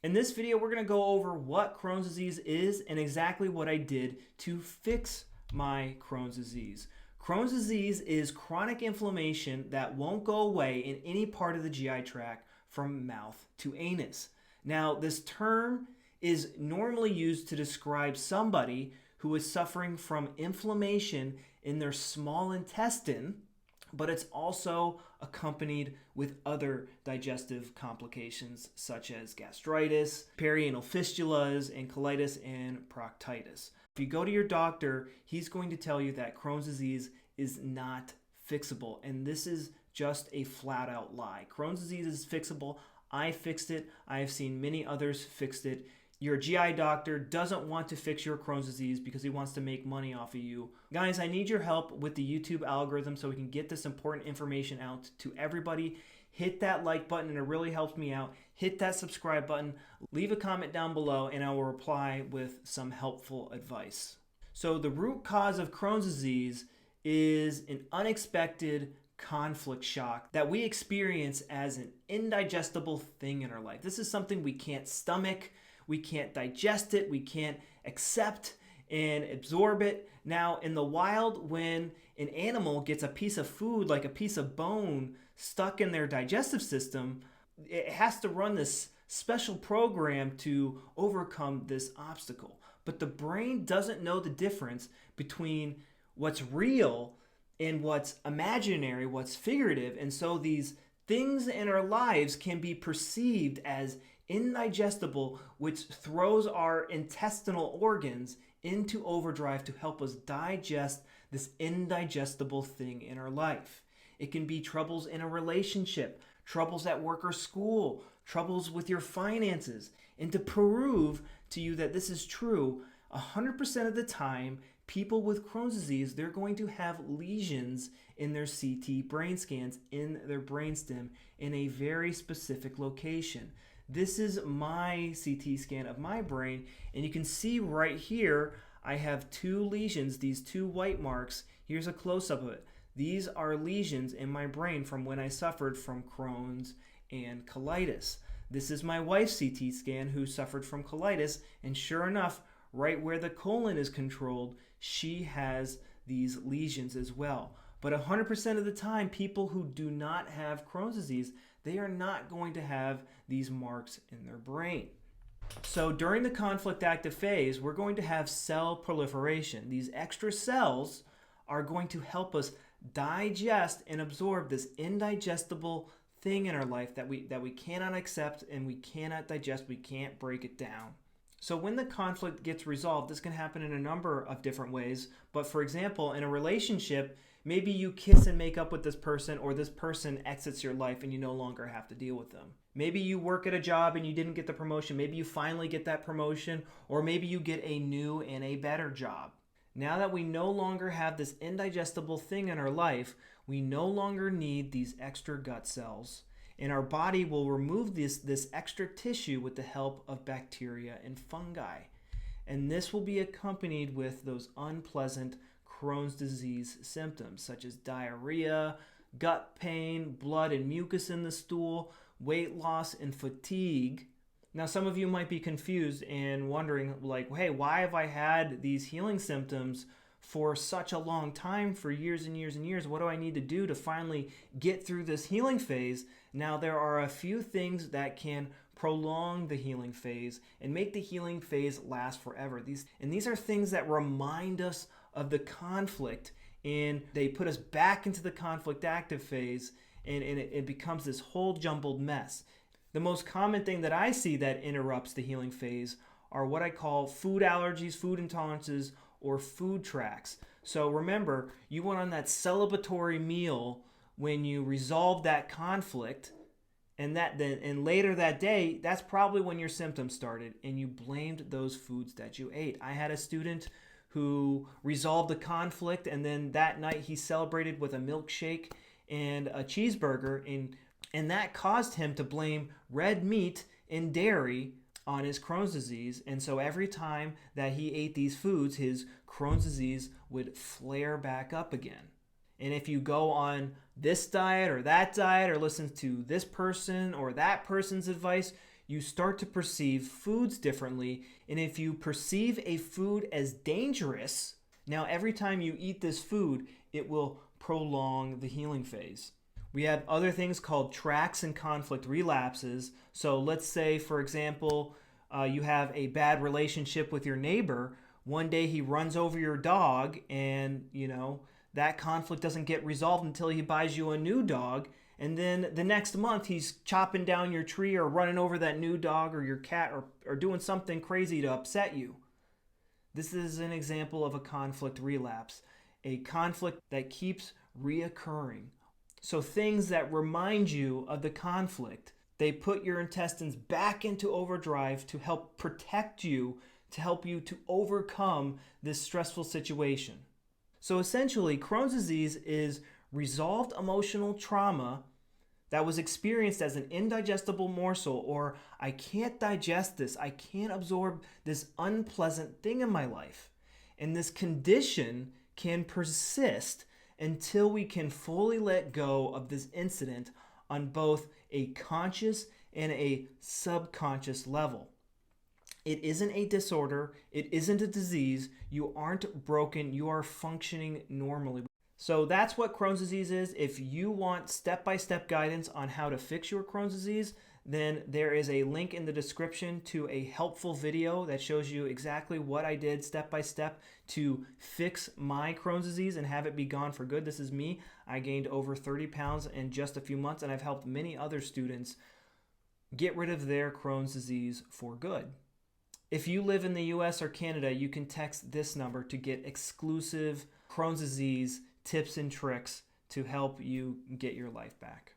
In this video, we're going to go over what Crohn's disease is and exactly what I did to fix my Crohn's disease. Crohn's disease is chronic inflammation that won't go away in any part of the GI tract from mouth to anus. Now, this term is normally used to describe somebody who is suffering from inflammation in their small intestine, but it's also accompanied with other digestive complications such as gastritis, perianal fistulas, and colitis and proctitis. If you go to your doctor, he's going to tell you that Crohn's disease is not fixable, and this is just a flat out lie. Crohn's disease is fixable. I fixed it. I have seen many others fix it. Your GI doctor doesn't want to fix your Crohn's disease because he wants to make money off of you. Guys, I need your help with the YouTube algorithm so we can get this important information out to everybody. Hit that like button and it really helps me out. Hit that subscribe button. Leave a comment down below and I will reply with some helpful advice. So the root cause of Crohn's disease is an unexpected conflict shock that we experience as an indigestible thing in our life. This is something we can't stomach. We can't digest it, we can't accept and absorb it. Now, in the wild, when an animal gets a piece of food, like a piece of bone, stuck in their digestive system, it has to run this special program to overcome this obstacle. But the brain doesn't know the difference between what's real and what's imaginary, what's figurative. And so these things in our lives can be perceived as indigestible, which throws our intestinal organs into overdrive to help us digest this indigestible thing in our life. It can be troubles in a relationship, troubles at work or school, troubles with your finances. And to prove to you that this is true, 100% of the time, people with Crohn's disease, they're going to have lesions in their CT brain scans in their brainstem in a very specific location. This is my CT scan of my brain, and you can see right here, I have two lesions, these two white marks. Here's a close-up of it. These are lesions in my brain from when I suffered from Crohn's and colitis. This is my wife's CT scan who suffered from colitis, and sure enough, right where the colon is controlled, she has these lesions as well. But 100% of the time, people who do not have Crohn's disease, they are not going to have these marks in their brain. So during the conflict active phase, we're going to have cell proliferation. These extra cells are going to help us digest and absorb this indigestible thing in our life that we cannot accept and we cannot digest, we can't break it down. So when the conflict gets resolved, this can happen in a number of different ways. But for example, in a relationship, maybe you kiss and make up with this person, or this person exits your life and you no longer have to deal with them. Maybe you work at a job and you didn't get the promotion. Maybe you finally get that promotion, or maybe you get a new and a better job. Now that we no longer have this indigestible thing in our life, we no longer need these extra gut cells. And our body will remove this extra tissue with the help of bacteria and fungi. And this will be accompanied with those unpleasant Crohn's disease symptoms such as diarrhea, gut pain, blood and mucus in the stool, weight loss, and fatigue. Now, some of you might be confused and wondering, like, hey, why have I had these healing symptoms for such a long time, for years and years and years? What do I need to do to finally get through this healing phase? Now, there are a few things that can prolong the healing phase and make the healing phase last forever. These are things that remind us of the conflict, and they put us back into the conflict active phase, and it becomes this whole jumbled mess. The most common thing that I see that interrupts the healing phase are what I call food allergies, food intolerances, or food tracks. So remember, you went on that celebratory meal when you resolved that conflict, and later that day, that's probably when your symptoms started, and you blamed those foods that you ate. I had a student who resolved the conflict, and then that night he celebrated with a milkshake and a cheeseburger, and that caused him to blame red meat and dairy on his Crohn's disease. And so every time that he ate these foods, his Crohn's disease would flare back up again. And if you go on this diet or listen to this person or that person's advice, you start to perceive foods differently. And if you perceive a food as dangerous, now every time you eat this food, it will prolong the healing phase. We have other things called tracts and conflict relapses. So let's say, for example, you have a bad relationship with your neighbor. One day he runs over your dog, and that conflict doesn't get resolved until he buys you a new dog. And then the next month he's chopping down your tree or running over that new dog or your cat, or doing something crazy to upset you. This is an example of a conflict relapse, a conflict that keeps reoccurring. So things that remind you of the conflict, they put your intestines back into overdrive to help protect you, to help you to overcome this stressful situation. So essentially, Crohn's disease is resolved emotional trauma that was experienced as an indigestible morsel, or I can't digest this, I can't absorb this unpleasant thing in my life. And this condition can persist until we can fully let go of this incident on both a conscious and a subconscious level. It isn't a disorder, it isn't a disease, you aren't broken, you are functioning normally. So that's what Crohn's disease is. If you want step-by-step guidance on how to fix your Crohn's disease, then there is a link in the description to a helpful video that shows you exactly what I did step by step to fix my Crohn's disease and have it be gone for good. This is me. I gained over 30 pounds in just a few months, and I've helped many other students get rid of their Crohn's disease for good. If you live in the US or Canada, you can text this number to get exclusive Crohn's disease tips and tricks to help you get your life back.